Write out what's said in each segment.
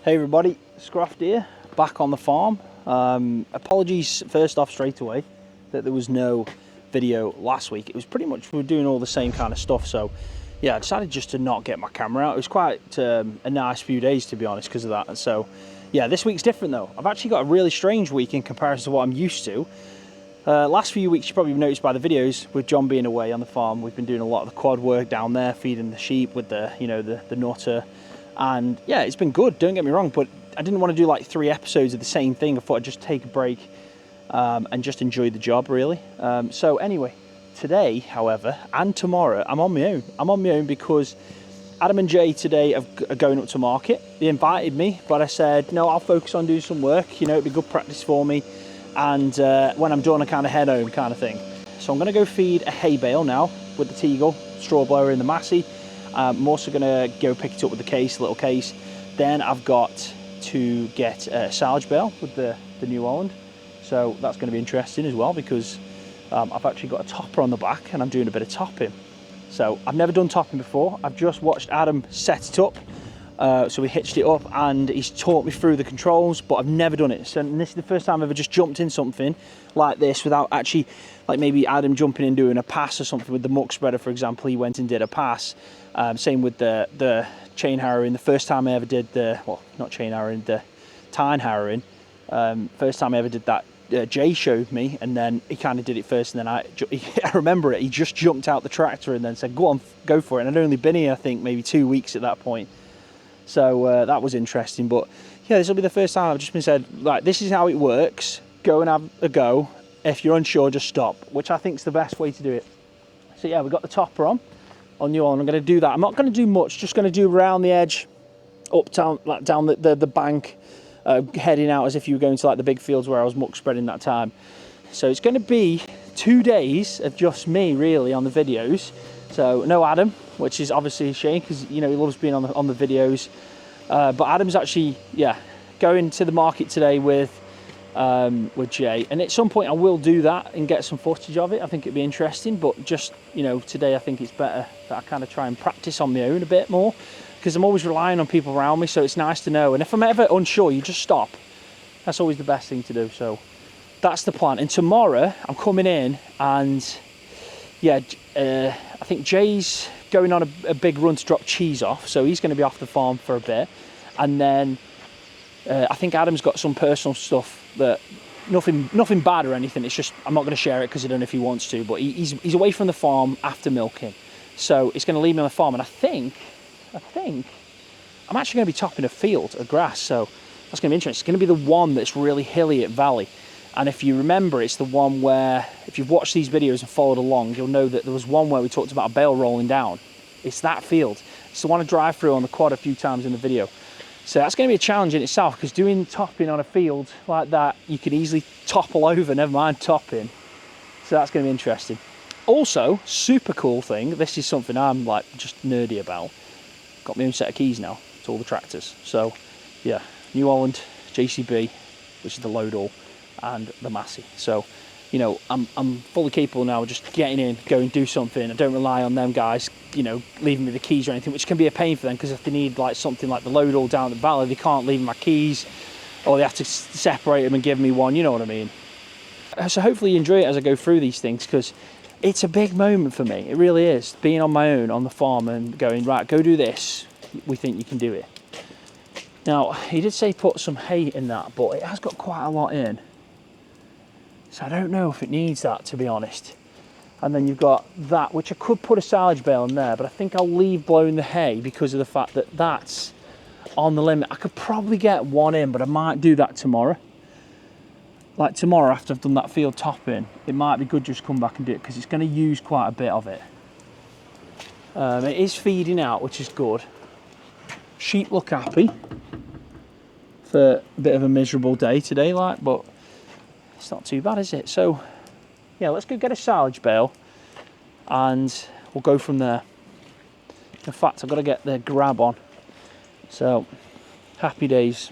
Hey everybody, Scroft here, back on the farm. Apologies first off straight away that there was no video last week. It was pretty much, we were doing all the same kind of stuff, so yeah, I decided just to not get my camera out. It was quite a nice few days, to be honest, because of that. And so yeah, this week's different though. I've actually got a really strange week in comparison to what I'm used to. Last few weeks, you probably noticed by the videos, with John being away on the farm, we've been doing a lot of the quad work down there, feeding the sheep with the, you know, the nutter. And yeah, it's been good, don't get me wrong, but I didn't want to do like 3 episodes of the same thing. I thought I'd just take a break and just enjoy the job, really. So anyway, today, however, and tomorrow, I'm on my own. I'm on my own because Adam and Jay today are going up to market. They invited me, but I said, no, I'll focus on doing some work. You know, it'd be good practice for me. And when I'm done, I kind of head home kind of thing. So I'm going to go feed a hay bale now with the Teagle, straw blower in the Massey. I'm also going to go pick it up with the case, little case. Then I've got to get a silage bale with the New Holland. So that's going to be interesting as well because I've actually got a topper on the back and I'm doing a bit of topping. So I've never done topping before. I've just watched Adam set it up. So we hitched it up and he's taught me through the controls, but I've never done it. So this is the first time I've ever just jumped in something like this without actually, like maybe Adam jumping in doing a pass or something with the muck spreader, for example. He went and did a pass. Same with the chain harrowing. The first time I ever did the, well, not chain harrowing, the tine harrowing. First time I ever did that, Jay showed me, and then he kind of did it first, and then I remember it. He just jumped out the tractor and then said, "Go on, go for it." And I'd only been here, I think, maybe 2 weeks at that point. So that was interesting. But yeah, this will be the first time I've just been said, like, this is how it works. Go and have a go. If you're unsure, just stop, which I think is the best way to do it. So yeah, we've got the topper on New Holland. I'm going to do that. I'm not going to do much, just going to do around the edge, up down, like down the bank, heading out as if you were going to like the big fields where I was muck spreading that time. So it's going to be 2 days of just me really on the videos. So no Adam, which is obviously a shame because, you know, he loves being on the videos. But Adam's actually, yeah, going to the market today with Jay, and at some point I will do that and get some footage of it. I think it'd be interesting, but just, you know, today I think it's better that I kind of try and practice on my own a bit more because I'm always relying on people around me, so it's nice to know. And if I'm ever unsure, you just stop. That's always the best thing to do. So that's the plan. And tomorrow I'm coming in and yeah, I think Jay's going on a big run to drop cheese off, so he's going to be off the farm for a bit. And then I think Adam's got some personal stuff that nothing bad or anything. It's just I'm not going to share it because I don't know if he wants to. But he's away from the farm after milking, so it's going to leave me on the farm. And I think I'm actually going to be topping a field of grass, so that's going to be interesting. It's going to be the one that's really hilly at Valley. And if you remember, it's the one where, if you've watched these videos and followed along, you'll know that there was one where we talked about a bale rolling down. It's that field. It's the one I drive through on the quad a few times in the video. So that's going to be a challenge in itself, because doing topping on a field like that, you could easily topple over, never mind topping. So that's going to be interesting. Also, super cool thing, this is something I'm like just nerdy about. Got my own set of keys now to all the tractors. So yeah, New Holland, JCB, which is the load all, and the Massey. So, you know, I'm fully capable now of just getting in, go and do something. I don't rely on them guys, you know, leaving me the keys or anything, which can be a pain for them, because if they need like something like the load all down the valley, they can't leave my keys, or they have to separate them and give me one, you know what I mean. So hopefully you enjoy it as I go through these things, because it's a big moment for me. It really is, being on my own on the farm and going, right, go do this, we think you can do it. Now, he did say put some hay in that, but it has got quite a lot in. So I don't know if it needs that, to be honest. And then you've got that, which I could put a silage bale in there, but I think I'll leave blowing the hay because of the fact that that's on the limit. I could probably get one in, but I might do that tomorrow. Like tomorrow, after I've done that field topping, it might be good just come back and do it, because it's going to use quite a bit of it. It is feeding out, which is good. Sheep look happy for a bit of a miserable day today, like, but it's not too bad, is it? So yeah, let's go get a silage bale and we'll go from there. In fact, I've got to get the grab on. So happy days.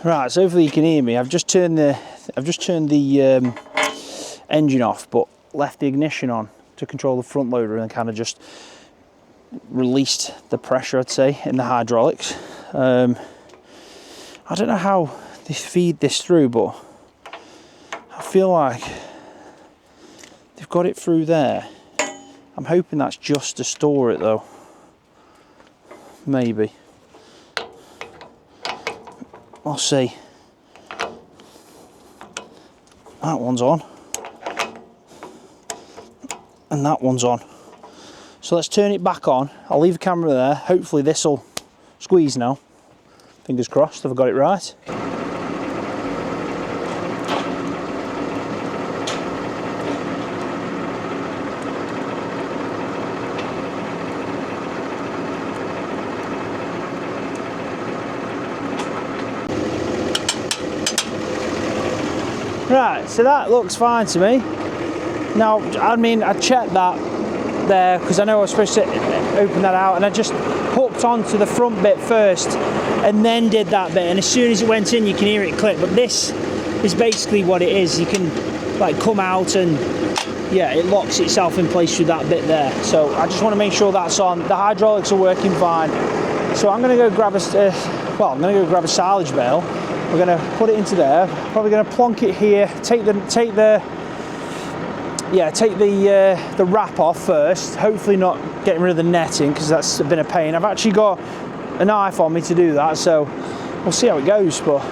Right, so hopefully you can hear me. I've just turned the engine off, but left the ignition on to control the front loader, and kind of just released the pressure, I'd say, in the hydraulics. I don't know how they feed this through, but I feel like they've got it through there. I'm hoping that's just to store it though. Maybe. I'll see. That one's on. And that one's on. So let's turn it back on. I'll leave the camera there. Hopefully this will squeeze now. Fingers crossed, I've got it right. Right, so that looks fine to me. Now, I mean, I checked that there because I know I was supposed to open that out, and I just hooked onto the front bit first and then did that bit, and as soon as it went in you can hear it click. But this is basically what it is. You can like come out and yeah, it locks itself in place through that bit there. So I just want to make sure that's on. The hydraulics are working fine. So I'm going to go grab a silage bale. We're going to put it into there. Probably going to plonk it here. Take the wrap off first. Hopefully not getting rid of the netting because that's been a pain. I've actually got a knife on me to do that, so we'll see how it goes. But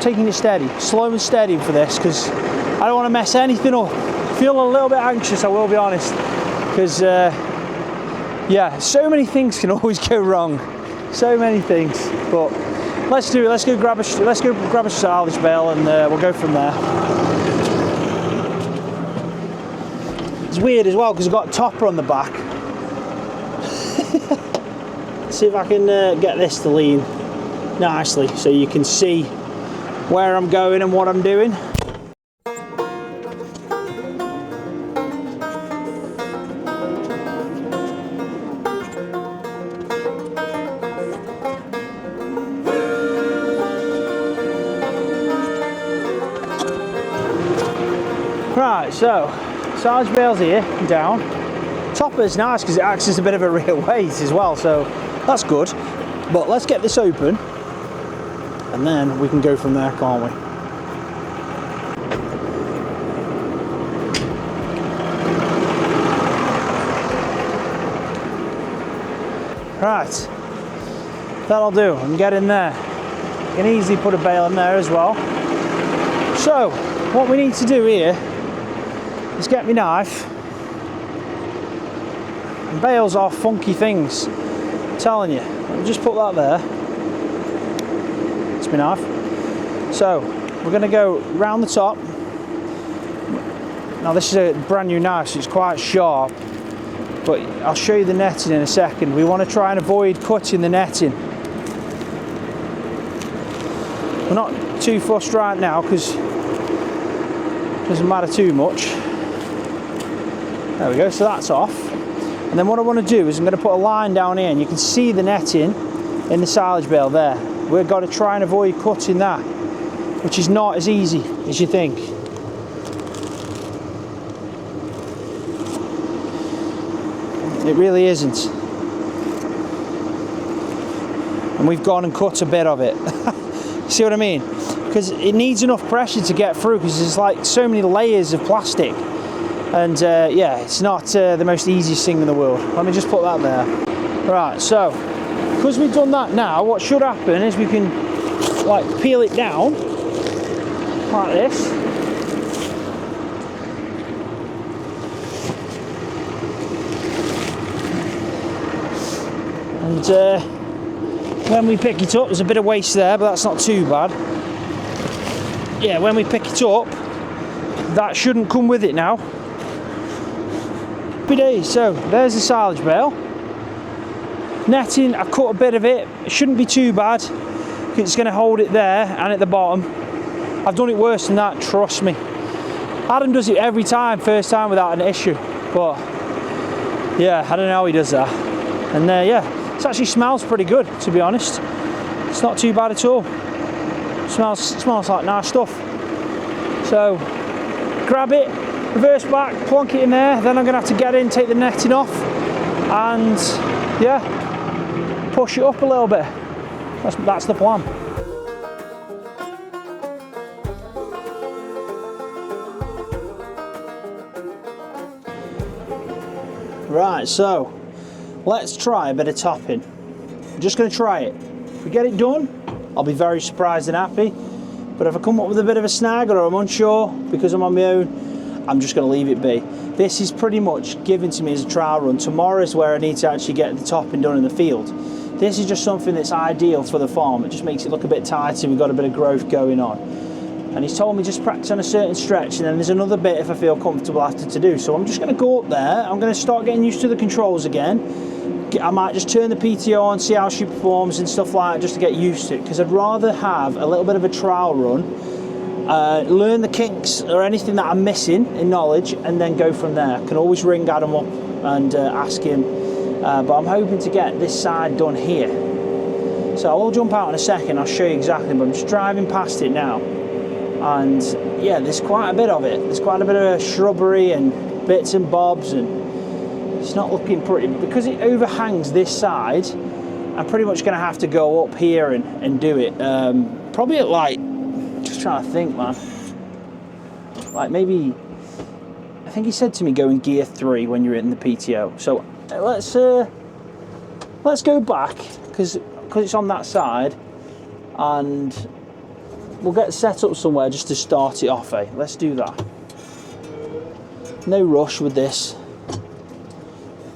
taking it steady, slow and steady for this, because I don't want to mess anything up. Feel a little bit anxious, I will be honest, because yeah, so many things can always go wrong. So many things, but. Let's do it. Let's go grab a silage bale, and we'll go from there. It's weird as well because I've got a topper on the back. See if I can get this to lean nicely so you can see where I'm going and what I'm doing. Right, so silage bale's here and down. Topper's nice because it acts as a bit of a real weight as well, so that's good. But let's get this open and then we can go from there, can't we? Right, that'll do. And get in there. You can easily put a bale in there as well. So what we need to do here is get my knife. And bales are funky things, I'm telling you. Let me just put that there. It's my knife. So we're going to go round the top. Now this is a brand new knife, so it's quite sharp, but I'll show you the netting in a second. We want to try and avoid cutting the netting. We're not too fussed right now because it doesn't matter too much. There we go, so that's off. And then what I want to do is I'm going to put a line down here, and you can see the netting in the silage bale there. We've got to try and avoid cutting that, which is not as easy as you think. It really isn't. And we've gone and cut a bit of it. See what I mean? Because it needs enough pressure to get through, because there's like so many layers of plastic. And yeah, it's not the most easiest thing in the world. Let me just put that there. Right, so because we've done that now, what should happen is we can like peel it down like this. And when we pick it up, there's a bit of waste there, but that's not too bad. Yeah, when we pick it up, that shouldn't come with it now. So there's the silage bale. Netting, I cut a bit of it. It shouldn't be too bad. It's going to hold it there and at the bottom. I've done it worse than that, trust me. Adam does it every time, first time without an issue. But yeah, I don't know how he does that. And yeah, it actually smells pretty good, to be honest. It's not too bad at all. Smells like nice stuff. So grab it, reverse back, plonk it in there, then I'm gonna have to get in, take the netting off, and yeah, push it up a little bit. That's the plan. Right, so let's try a bit of topping. I'm just going to try it. If we get it done, I'll be very surprised and happy. But if I come up with a bit of a snag or I'm unsure because I'm on my own, I'm just going to leave it be. This is pretty much given to me as a trial run. Tomorrow is where I need to actually get the topping done in the field. This is just something that's ideal for the farm. It just makes it look a bit tighter. We've got a bit of growth going on. And he's told me just practice on a certain stretch, and then there's another bit if I feel comfortable after to do. So I'm just going to go up there. I'm going to start getting used to the controls again. I might just turn the PTO on, see how she performs and stuff like that, just to get used to it. Because I'd rather have a little bit of a trial run, learn the kinks or anything that I'm missing in knowledge, and then go from there. I can always ring Adam up and ask him. But I'm hoping to get this side done here. So I will jump out in a second, I'll show you exactly, but I'm just driving past it now. And yeah, there's quite a bit of it. There's quite a bit of shrubbery and bits and bobs, and it's not looking pretty. Because it overhangs this side, I'm pretty much going to have to go up here and do it. Probably at like, just trying to think, man. Like maybe, I think he said to me go in gear 3 when you're in the PTO. So let's go back because it's on that side, and we'll get set up somewhere just to start it off, eh? Let's do that. No rush with this.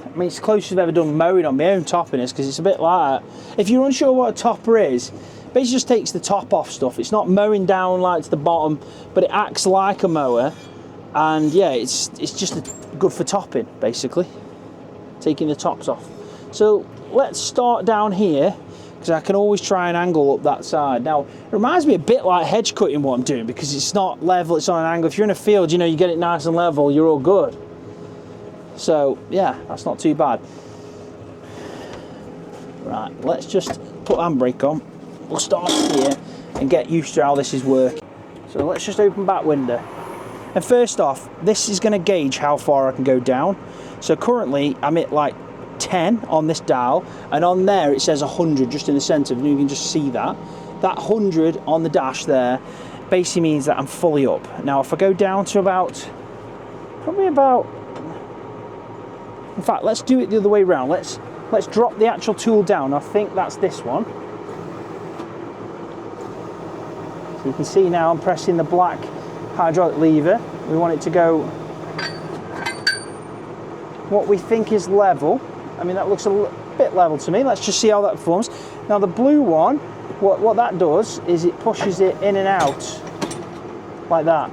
I mean, it's the closest I've ever done mowing on my own topping is, because it's a bit like, if you're unsure what a topper is, basically just takes the top off stuff. It's not mowing down like to the bottom, but it acts like a mower. And yeah, it's just good for topping, basically. Taking the tops off. So let's start down here, because I can always try and angle up that side. Now, it reminds me a bit like hedge cutting what I'm doing, because it's not level, it's on an angle. If you're in a field, you know, you get it nice and level, you're all good. So, yeah, that's not too bad. Right, let's just put handbrake on. We'll start here and get used to how this is working. So let's just open back window. And first off, this is going to gauge how far I can go down. So currently, I'm at like 10 on this dial, and on there it says 100 just in the centre, and you can just see that 100 on the dash there basically means that I'm fully up. Now if I go down to probably about, in fact let's do it the other way around, let's drop the actual tool down. I think that's this one. So you can see now I'm pressing the black hydraulic lever. We want it to go what we think is level. I mean, that looks a bit level to me. Let's just see how that performs. Now the blue one, what that does is it pushes it in and out like that.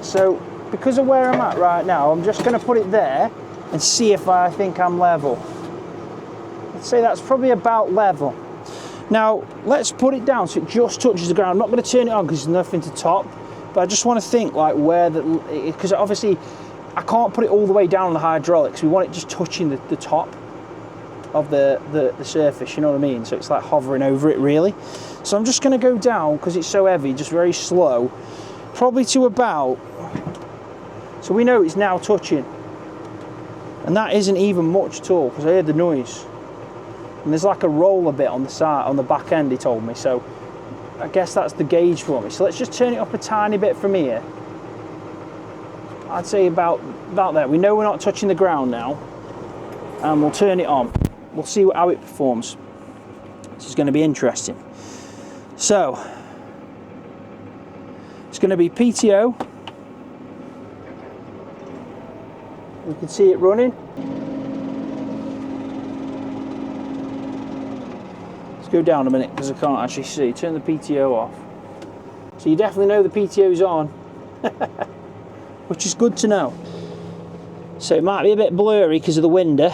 So because of where I'm at right now, I'm just going to put it there and see if I think I'm level. Let's say that's probably about level. Now let's put it down so it just touches the ground. I'm not going to turn it on because there's nothing to top, but I just want to think like where because obviously I can't put it all the way down on the hydraulics. We want it just touching the top of the surface, you know what I mean? So it's like hovering over it really. So I'm just going to go down because it's so heavy, just very slow, probably to about, so we know it's now touching. And that isn't even much at all because I heard the noise. And there's like a roller bit on the side, on the back end, he told me. So I guess that's the gauge for me. So let's just turn it up a tiny bit from here. I'd say about there. We know we're not touching the ground now, and we'll turn it on. We'll see how it performs. This is going to be interesting. So it's going to be PTO. You can see it running. Let's go down a minute because I can't actually see. Turn the PTO off. So you definitely know the PTO's on. Which is good to know. So it might be a bit blurry because of the window.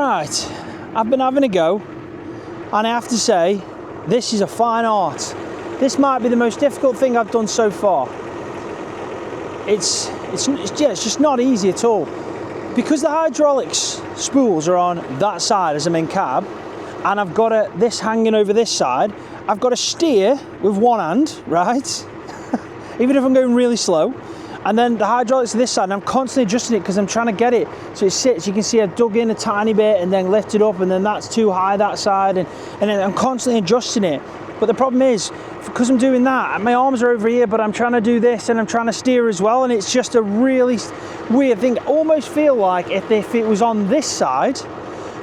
Right, I've been having a go, and I have to say, this is a fine art. This might be the most difficult thing I've done so far. It's just not easy at all. Because the hydraulics spools are on that side as I'm in cab, and I've got this hanging over this side, I've got to steer with one hand, right? Even if I'm going really slow. And then the hydraulics to this side, and I'm constantly adjusting it because I'm trying to get it so it sits. You can see I've dug in a tiny bit and then lifted up, and then that's too high that side, and then I'm constantly adjusting it. But the problem is, because I'm doing that, my arms are over here, but I'm trying to do this and I'm trying to steer as well, and it's just a really weird thing. I almost feel like if it was on this side,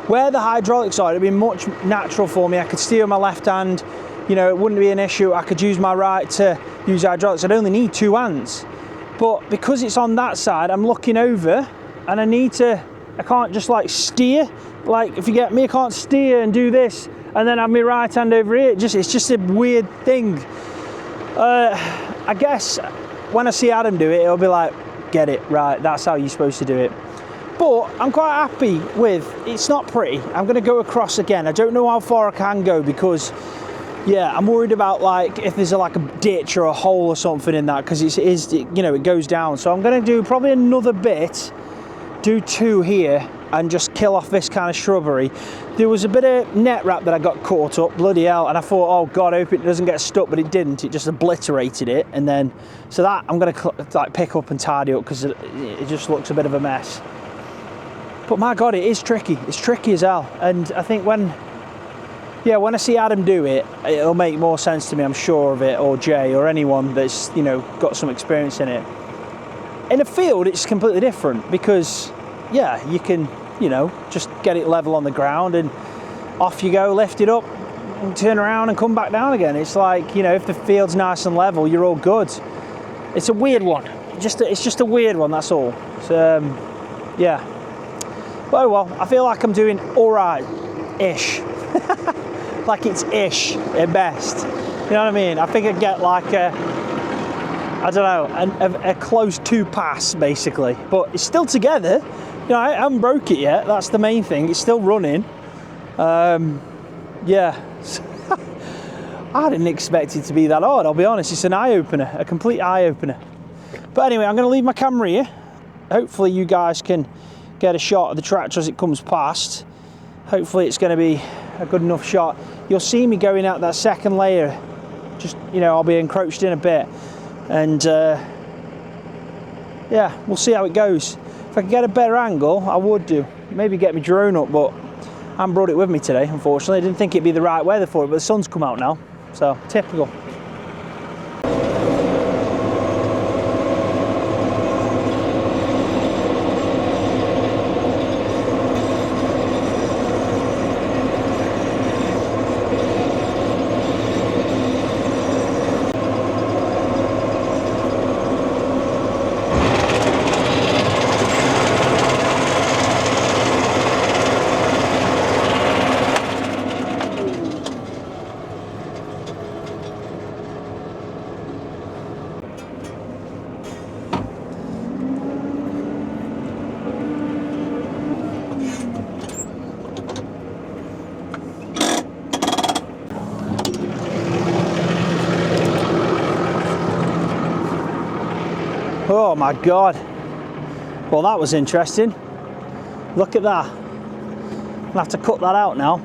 where the hydraulics are, it'd be much natural for me. I could steer with my left hand, you know, it wouldn't be an issue. I could use my right to use hydraulics. I'd only need two hands. But because it's on that side, I'm looking over, and I can't just like steer. Like, if you get me, I can't steer and do this and then have my right hand over here. It's just a weird thing. I guess when I see Adam do it, it'll be like, get it, right, that's how you're supposed to do it. But I'm quite happy with, it's not pretty. I'm gonna go across again. I don't know how far I can go because, yeah, I'm worried about like if there's like a ditch or a hole or something in that, because it goes down. So I'm going to do probably another bit, do two here, and just kill off this kind of shrubbery. There was a bit of net wrap that I got caught up, bloody hell, and I thought, oh God, I hope it doesn't get stuck, but it didn't. It just obliterated it, and then so that I'm going to like pick up and tidy up because it just looks a bit of a mess. But my God, it is tricky. It's tricky as hell, and I think when I see Adam do it, it'll make more sense to me, I'm sure of it, or Jay, or anyone that's, got some experience in it. In a field, it's completely different because, yeah, you can, just get it level on the ground and off you go, lift it up, and turn around and come back down again. It's like, if the field's nice and level, you're all good. It's a weird one. It's just a weird one, that's all. So, yeah. But oh well, I feel like I'm doing all right-ish. Like it's ish at best. You know what I mean? I think I'd get like a close to pass basically. But it's still together. I haven't broke it yet. That's the main thing. It's still running. Yeah. I didn't expect it to be that hard, I'll be honest. It's an eye-opener, a complete eye-opener. But anyway, I'm going to leave my camera here. Hopefully you guys can get a shot of the tractor as it comes past. Hopefully it's going to be a good enough shot. You'll see me going out that second layer. Just, I'll be encroached in a bit. And yeah, we'll see how it goes. If I could get a better angle, I would do. Maybe get my drone up, but I haven't brought it with me today, unfortunately. I didn't think it'd be the right weather for it, but the sun's come out now. So, typical. Oh my God. Well, that was interesting. Look at that. I'll have to cut that out now.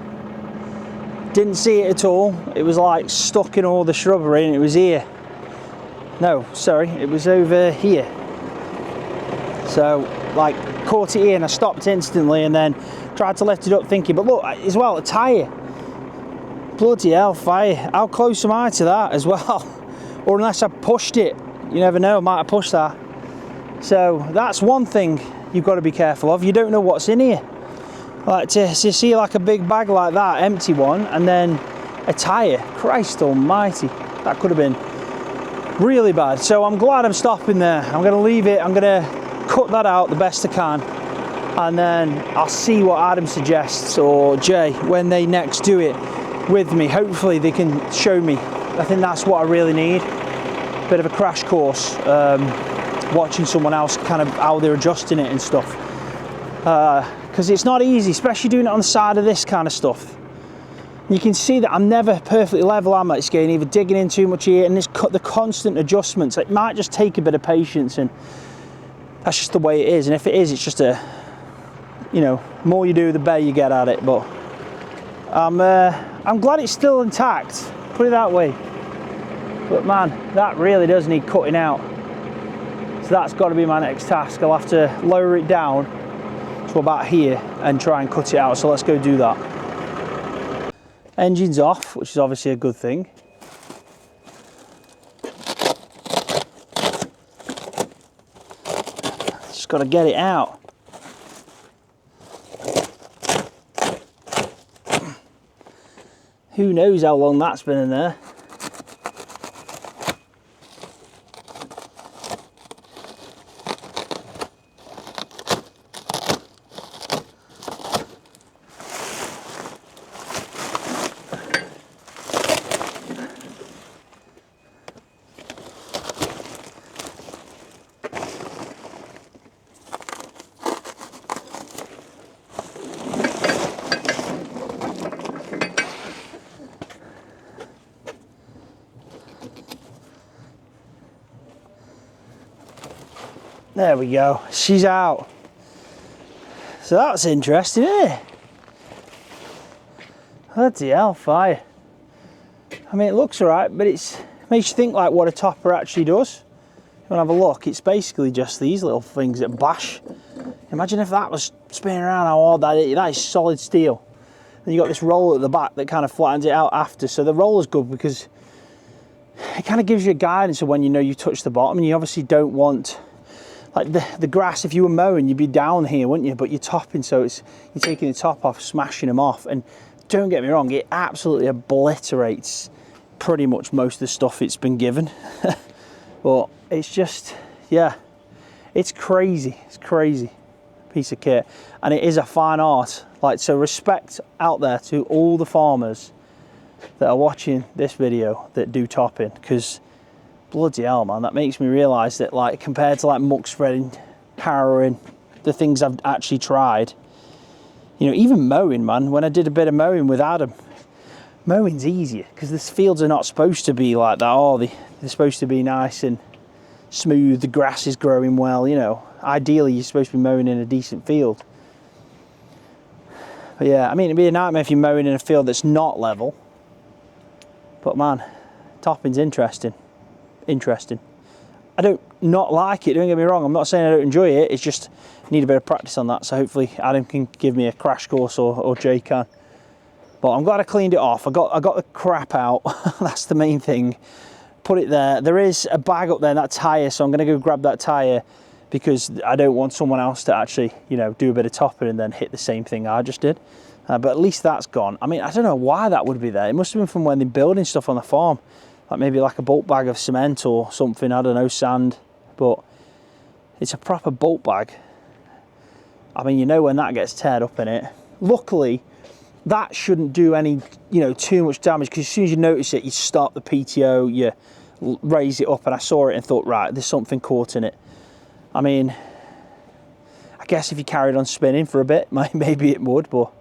Didn't see it at all. It was like stuck in all the shrubbery and it was here. No, sorry, it was over here. So, like, caught it here and I stopped instantly and then tried to lift it up thinking, but look, as well, a tyre. Bloody hell, fire. How close am I to that as well? Or unless I pushed it. You never know, I might have pushed that. So that's one thing you've got to be careful of. You don't know what's in here. Like to see like a big bag like that, empty one, and then a tyre. Christ almighty, that could have been really bad. So I'm glad I'm stopping there. I'm going to leave it. I'm going to cut that out the best I can, and then I'll see what Adam suggests or Jay when they next do it with me. Hopefully they can show me. I think that's what I really need. Bit of a crash course, watching someone else kind of how they're adjusting it and stuff. because it's not easy, especially doing it on the side of this kind of stuff. You can see that I'm never perfectly level, am I? It's getting either digging in too much here, and it's the constant adjustments. It might just take a bit of patience, and that's just the way it is. And if it is, it's just a, you know, more you do, the better you get at it. But I'm glad it's still intact, put it that way. But man, that really does need cutting out. So that's got to be my next task. I'll have to lower it down to about here and try and cut it out. So let's go do that. Engine's off, which is obviously a good thing. Just got to get it out. Who knows how long that's been in there. There we go, she's out. So that's interesting, isn't it? Bloody hell, fire. I mean, it looks alright, but it makes you think like what a topper actually does. You want to have a look, it's basically just these little things that bash. Imagine if that was spinning around, how hard that is. That is solid steel. Then you got this roller at the back that kind of flattens it out after. So the roller's good because it kind of gives you a guidance of when you know you touch the bottom, and you obviously don't want, like the grass, if you were mowing, you'd be down here, wouldn't you? But you're topping, so you're taking the top off, smashing them off. And don't get me wrong, it absolutely obliterates pretty much most of the stuff it's been given. But it's just, yeah, it's crazy. It's crazy piece of kit, and it is a fine art. Like, so respect out there to all the farmers that are watching this video that do topping, because bloody hell, man, that makes me realise that, like, compared to like muck spreading, harrowing, the things I've actually tried, you know, even mowing, man, when I did a bit of mowing with Adam, mowing's easier because the fields are not supposed to be like that, are they? They're supposed to be nice and smooth, the grass is growing well, you know. Ideally, you're supposed to be mowing in a decent field. But yeah, I mean, it'd be a nightmare if you're mowing in a field that's not level. But man, topping's interesting. I don't not like it, don't get me wrong, I'm not saying I don't enjoy it, it's just need a bit of practice on that, so hopefully Adam can give me a crash course, or Jay can. But I'm glad I cleaned it off. I got the crap out. That's the main thing. Put it there. There is a bag up there, that tyre, so I'm going to go grab that tyre because I don't want someone else to actually, you know, do a bit of topping and then hit the same thing I just did. But at least that's gone. I mean, I don't know why that would be there. It must have been from when they're building stuff on the farm. Like maybe like a bulk bag of cement or something, I don't know, sand. But it's a proper bulk bag. I mean, you know when that gets teared up in it. Luckily, that shouldn't do any, you know, too much damage, because as soon as you notice it, you start the PTO, you raise it up, and I saw it and thought, right, there's something caught in it. I mean, I guess if you carried on spinning for a bit, maybe it would, but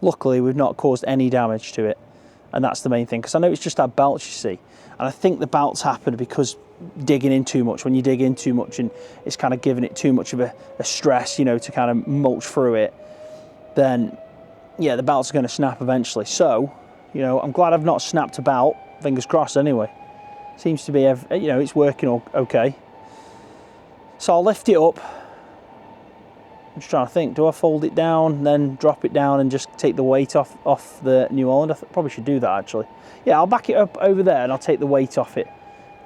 luckily we've not caused any damage to it, and that's the main thing, because I know it's just that belt, you see, and I think the belts happened because digging in too much. When you dig in too much and it's kind of giving it too much of a stress, you know, to kind of mulch through it, then yeah, the belt's going to snap eventually. So, you know, I'm glad I've not snapped a belt, fingers crossed anyway. Seems to be, you know, it's working okay. So I'll lift it up. I'm just trying to think, do I fold it down, then drop it down and just take the weight off the New Holland? I probably should do that actually. Yeah, I'll back it up over there and I'll take the weight off it.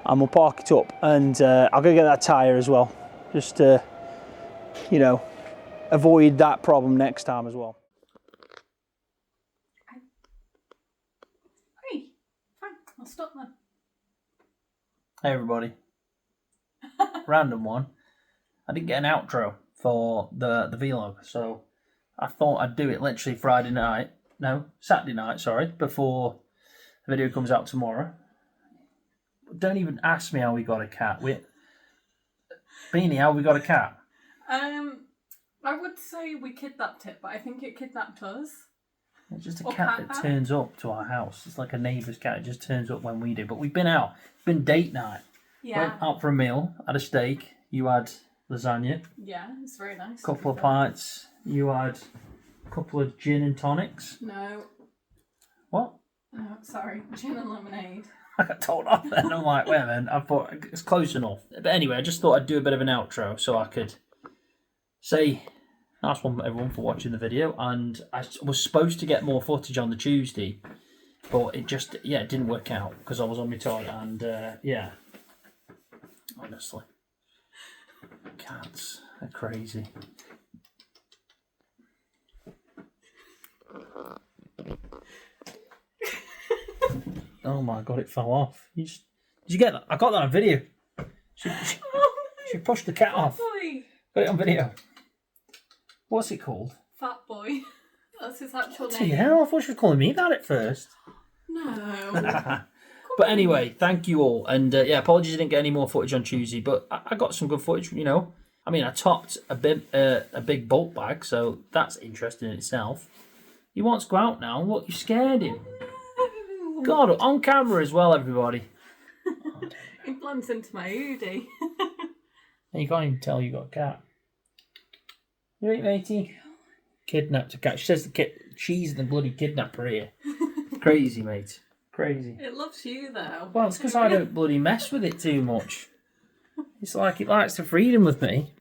And we'll park it up, and I'll go get that tyre as well, just to, you know, avoid that problem next time as well. Hey, fine, I'll stop then. Hey everybody. Random one. I didn't get an outro for the vlog, so I thought I'd do it literally Saturday night, sorry, before the video comes out tomorrow. Don't even ask me how we got a cat. Beanie, how we got a cat? I would say we kidnapped it, but I think it kidnapped us. It's just a Or cat cat that back. turns up to our house. It's like a neighbour's cat. It just turns up when we do. But we've been out. It's been date night. Yeah. Went out for a meal. Had a steak. You had lasagna. Yeah, it's very nice. Couple of pints. You had a couple of gin and tonics. No. What? Oh, sorry. Gin and lemonade. I got told off then. I'm like, wait a minute. I thought it's close enough. But anyway, I just thought I'd do a bit of an outro so I could say nice one everyone for watching the video. And I was supposed to get more footage on the Tuesday, but it just, it didn't work out because I was on my toilet. And yeah, honestly, cats are crazy. Oh my god, it fell off. Did you get that? I got that on video. She pushed the cat off. Boy. Got it on video. What's it called? Fat boy. That's his actual What the name. hell? I thought she was calling me that at first. No. But anyway, thank you all. And yeah, apologies I didn't get any more footage on Tuesday, but I got some good footage, you know. I mean, I topped a big bulk bag, so that's interesting in itself. He wants to go out now. Look, you scared him. God, on camera as well, everybody. He blends into my hoodie. And you can't even tell you got a cat. You right, matey? Kidnapped a cat. She says she's the bloody kidnapper here. Crazy, mate. Crazy. It loves you, though. Well, it's because I don't bloody mess with it too much. It's like it likes the freedom with me.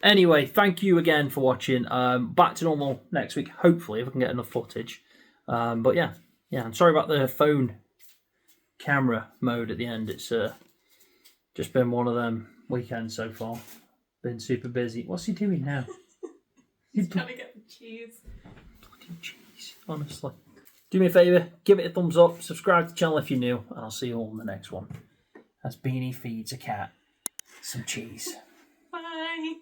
Anyway, thank you again for watching. Back to normal next week, hopefully, if I can get enough footage. But yeah, I'm sorry about the phone camera mode at the end. It's just been one of them weekends so far. Been super busy. What's he doing now? He's trying to get the cheese. Bloody cheese, honestly. Do me a favour, give it a thumbs up, subscribe to the channel if you're new, and I'll see you all in the next one. As Beanie feeds a cat some cheese. Bye.